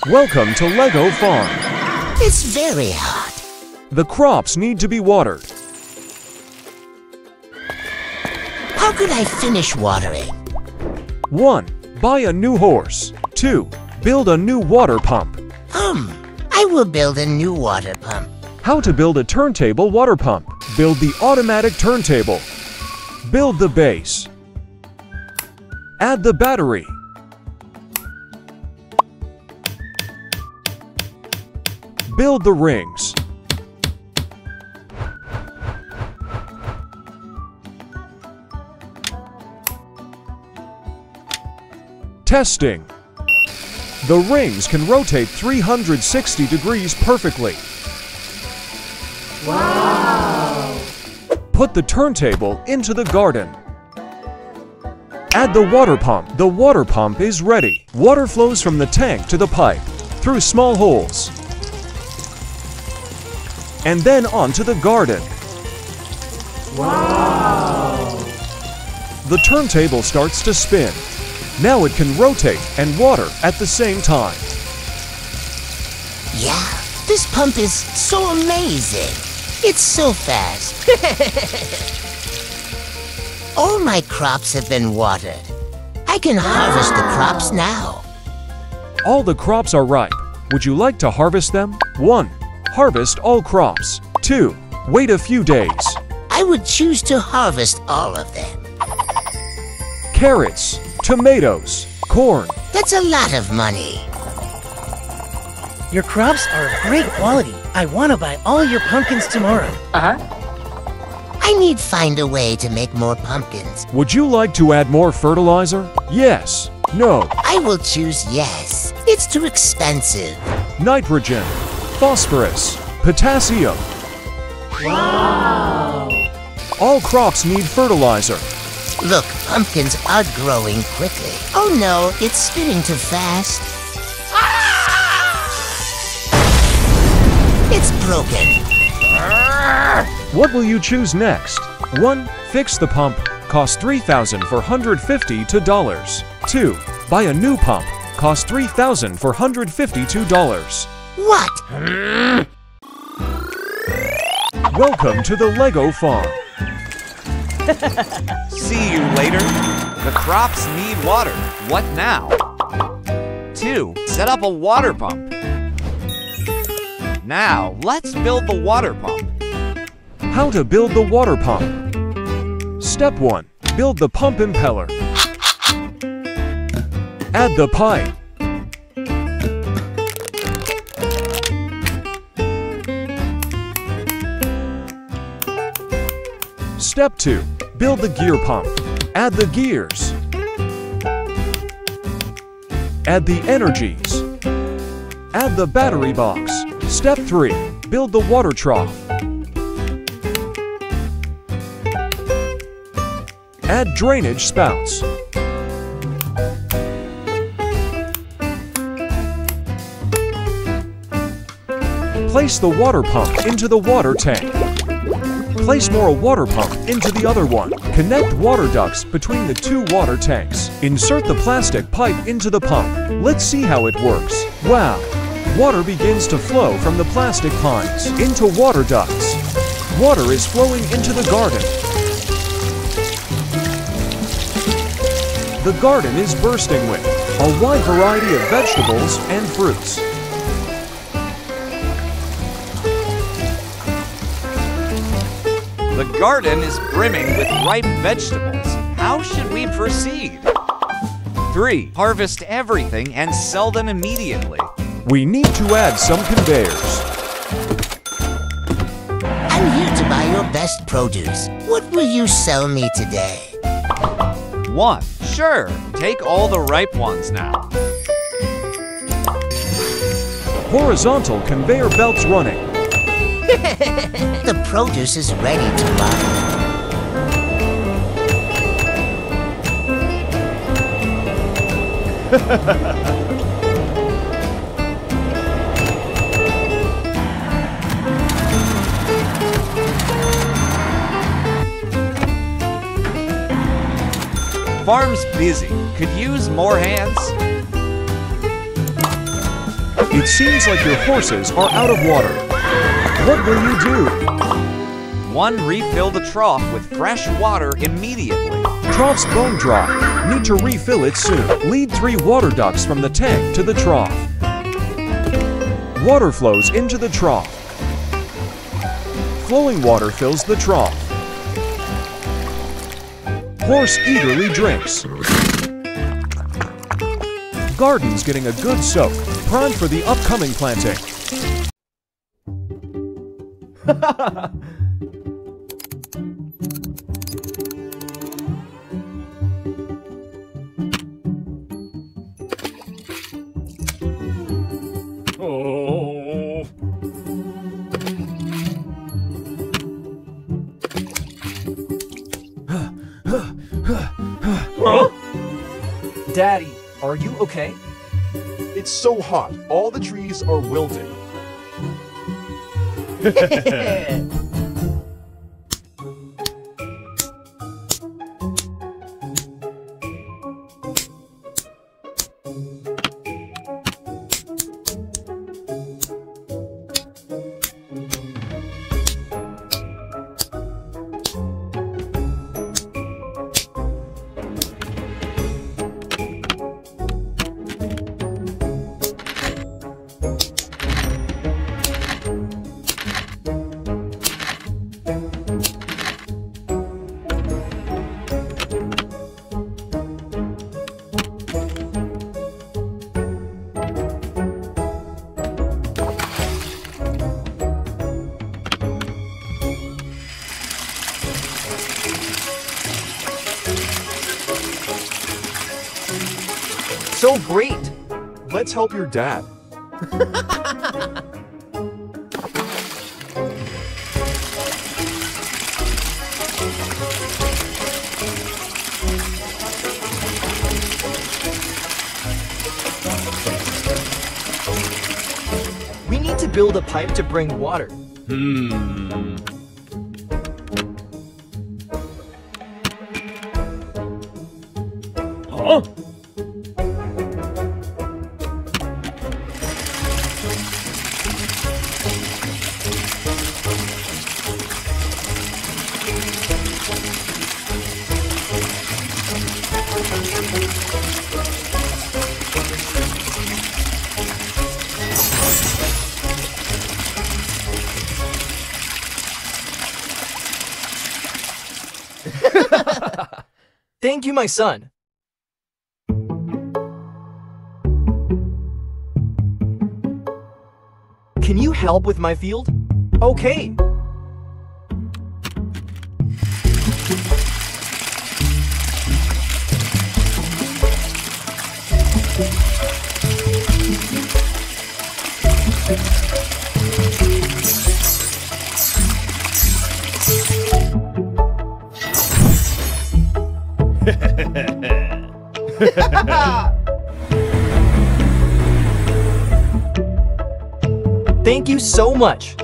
Welcome to Lego Farm. It's very hot. The crops need to be watered. How could I finish watering? 1. Buy a new horse. 2. Build a new water pump. I will build a new water pump. How to build a turntable water pump. Build the automatic turntable. Build the base. Add the battery. Build the rings. Testing. The rings can rotate 360 degrees perfectly. Wow! Put the turntable into the garden. Add the water pump. The water pump is ready. Water flows from the tank to the pipe through small holes and then onto the garden. Wow! The turntable starts to spin. Now it can rotate and water at the same time. Yeah, this pump is so amazing. It's so fast. All my crops have been watered. I can harvest the crops now. All the crops are ripe. Would you like to harvest them? 1. Harvest all crops. 2. Wait a few days. I would choose to harvest all of them. Carrots, tomatoes, corn. That's a lot of money. Your crops are of great quality. I want to buy all your pumpkins tomorrow. I need find a way to make more pumpkins. Would you like to add more fertilizer? Yes. No. I will choose yes. It's too expensive. Nitrogen, phosphorus, potassium. Wow! All crops need fertilizer. Look, pumpkins are growing quickly. Oh no, it's spinning too fast. It's broken. What will you choose next? 1. Fix the pump. Cost $3,452. 2. Buy a new pump. Cost $3,452. What? Welcome to the Lego Farm. See you later. The crops need water. What now? 2. Set up a water pump. Now, let's build the water pump. How to build the water pump. Step 1. Build the pump impeller. Add the pipe. Step 2. Build the gear pump. Add the gears. Add the energies. Add the battery box. Step 3. Build the water trough. Add drainage spouts. Place the water pump into the water tank. Place more water pump into the other one. Connect water ducts between the 2 water tanks. Insert the plastic pipe into the pump. Let's see how it works. Wow! Water begins to flow from the plastic pipes into water ducts. Water is flowing into the garden. The garden is bursting with a wide variety of vegetables and fruits. The garden is brimming with ripe vegetables. How should we proceed? 3. Harvest everything and sell them immediately. We need to add some conveyors. I'm here to buy your best produce. What will you sell me today? 1. Sure, take all the ripe ones now. Horizontal conveyor belts running. The produce is ready to buy. Farm's busy. Could use more hands. It seems like your horses are out of water. What will you do? 1. Refill the trough with fresh water immediately. Trough's bone dry. Need to refill it soon. Lead 3 water ducts from the tank to the trough. Water flows into the trough. Flowing water fills the trough. Horse eagerly drinks. Garden's getting a good soak, primed for the upcoming planting. Daddy, are you okay? It's so hot, all the trees are wilting. So great! Let's help your dad. We need to build a pipe to bring water. Huh? Thank you, my son. Can you help with my field? Okay. Thank you so much.